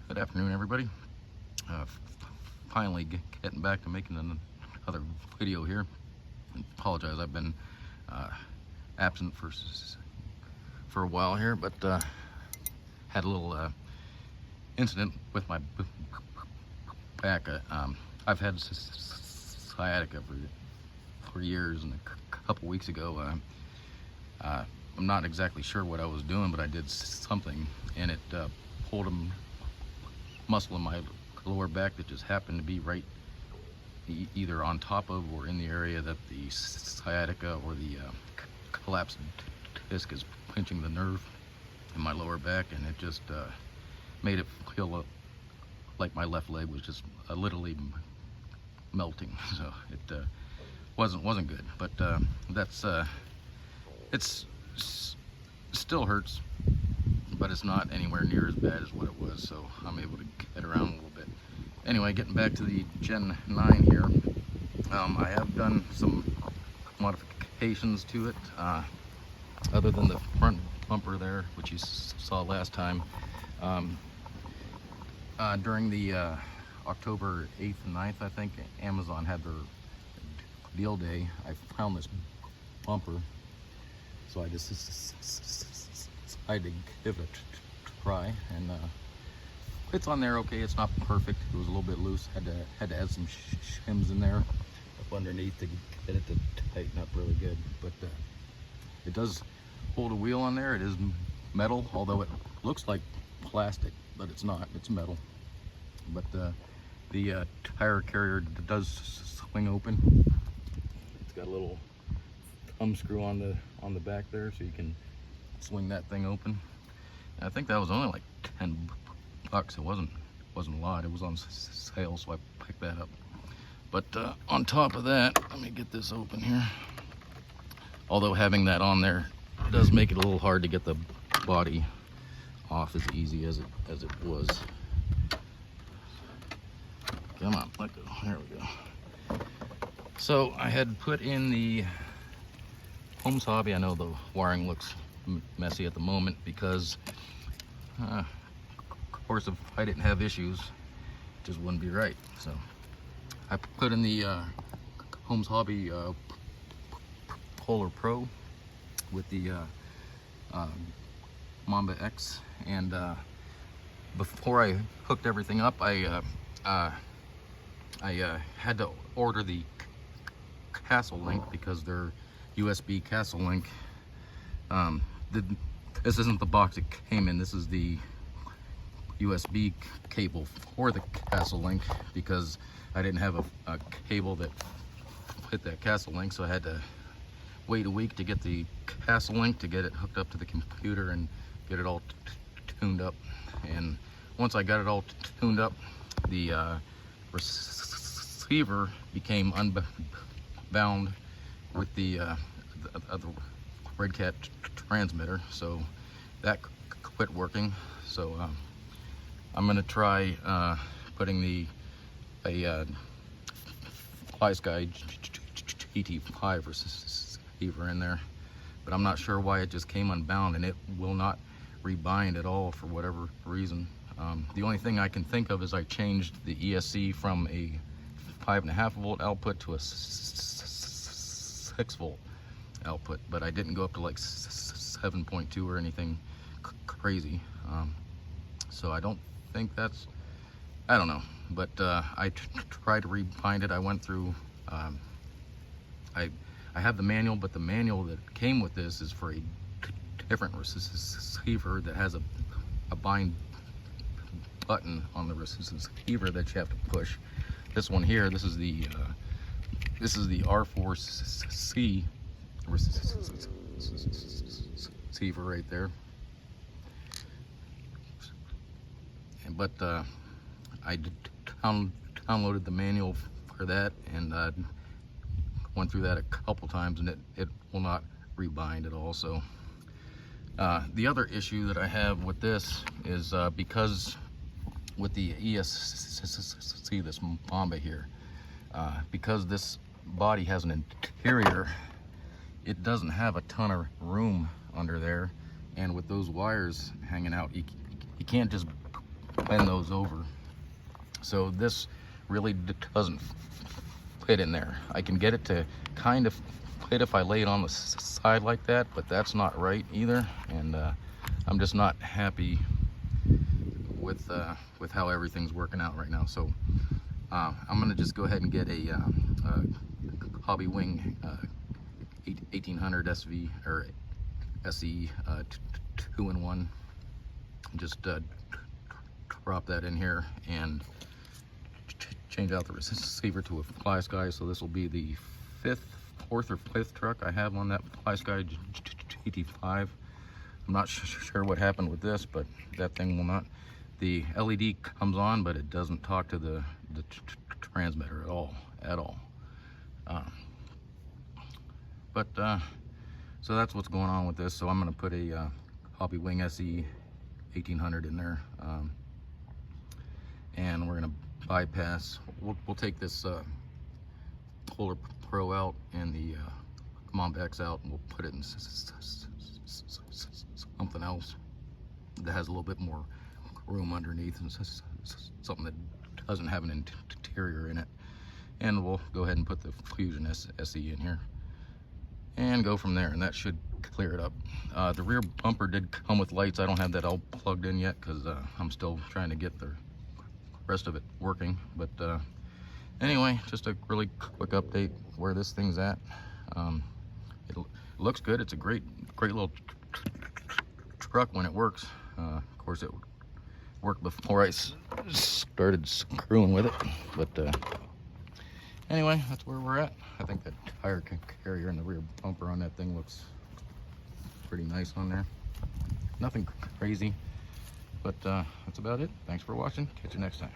Good afternoon, everybody. Finally getting back to making another video here. Apologize, I've been absent for a while here, but had a little incident with my back. I've had sciatica for years, and a couple weeks ago, I'm not exactly sure what I was doing, but I did something, and it pulled a muscle in my lower back that just happened to be right either on top of or in the area that the sciatica or the collapsed disc is pinching the nerve in my lower back, and it just made it feel like my left leg was just literally melting. So it wasn't good, but that's it's still hurts, but it's not anywhere near as bad as what it was, so I'm able to get around a little bit. Anyway, getting back to the Gen 9 here, I have done some modifications to it, other than the front bumper there, which you saw last time. During the October 8th and 9th, I think, Amazon had their deal day. I found this bumper, so I just decided to give it a try, and it's on there okay. It's not perfect. It was a little bit loose. Had to add some shims in there up underneath to get it to tighten up really good. But it does hold a wheel on there. It is metal, although it looks like plastic, but it's not. It's metal. But the tire carrier does swing open. It's got a little thumb screw on the back there, so you can swing that thing open. And I think that was only like 10 bucks. It wasn't a lot. It was on sale, so I picked that up. But on top of that, let me get this open here. Although having that on there does make it a little hard to get the body off as easy as it was. Come on, let go. There we go. So I had put in the Homes Hobby. I know the wiring looks messy at the moment because, of course, if I didn't have issues, it just wouldn't be right. So I put in the Homes Hobby Polar Pro with the Mamba X, and before I hooked everything up, I had to order the Castle link because their USB Castle link, this isn't the box it came in. This is the USB cable for the Castle link, because I didn't have a cable that fit that Castle link, so I had to wait a week to get the Castle link to get it hooked up to the computer and get it all tuned up. And once I got it all tuned up, the receiver became unbound with the redcat transmitter, so that quit working. So I'm gonna try putting a Flysky GT5 receiver in there, but I'm not sure why it just came unbound, and it will not rebind at all for whatever reason. The only thing I can think of is I changed the ESC from a 5.5 volt output to a 6 volt output, but I didn't go up to like 7.2 or anything crazy. So I don't think that's, I don't know, but I tried to rebind it. I went through, I have the manual, but the manual that came with this is for a different receiver that has a bind button on the receiver that you have to push. This one here, this is the R4C receiver right there. But I downloaded the manual for that, and went through that a couple times, and it will not rebind at all. So the other issue that I have with this is because with the ESC, this Mamba here, because this body has an interior, it doesn't have a ton of room under there, and with those wires hanging out, you can't just bend those over. So this really doesn't fit in there. I can get it to kind of fit if I lay it on the side like that, but that's not right either. And I'm just not happy with how everything's working out right now. So I'm gonna just go ahead and get a Hobbywing 1800 SV or SE 2-in-1. Just drop that in here and change out the receiver to a Flysky. So this will be the fourth or fifth truck I have on that Flysky GT5. I'm not sure what happened with this, but that thing will not. The LED comes on, but it doesn't talk to the transmitter at all. So that's what's going on with this. So I'm going to put a Hobbywing SE 1800 in there, and we're going to bypass. We'll take this Polar Pro out and the Mamba X out, and we'll put it in something else that has a little bit more room underneath, and something that doesn't have an interior in it. And we'll go ahead and put the Fusion SE in here and go from there, and that should clear it up. The rear bumper did come with lights. I don't have that all plugged in yet because I'm still trying to get the rest of it working. But anyway, just a really quick update where this thing's at. It looks good. It's a great little truck when it works. Of course, it worked before I started screwing with it, but anyway, that's where we're at. I think that tire carrier and the rear bumper on that thing looks pretty nice on there. Nothing crazy, but that's about it. Thanks for watching. Catch you next time.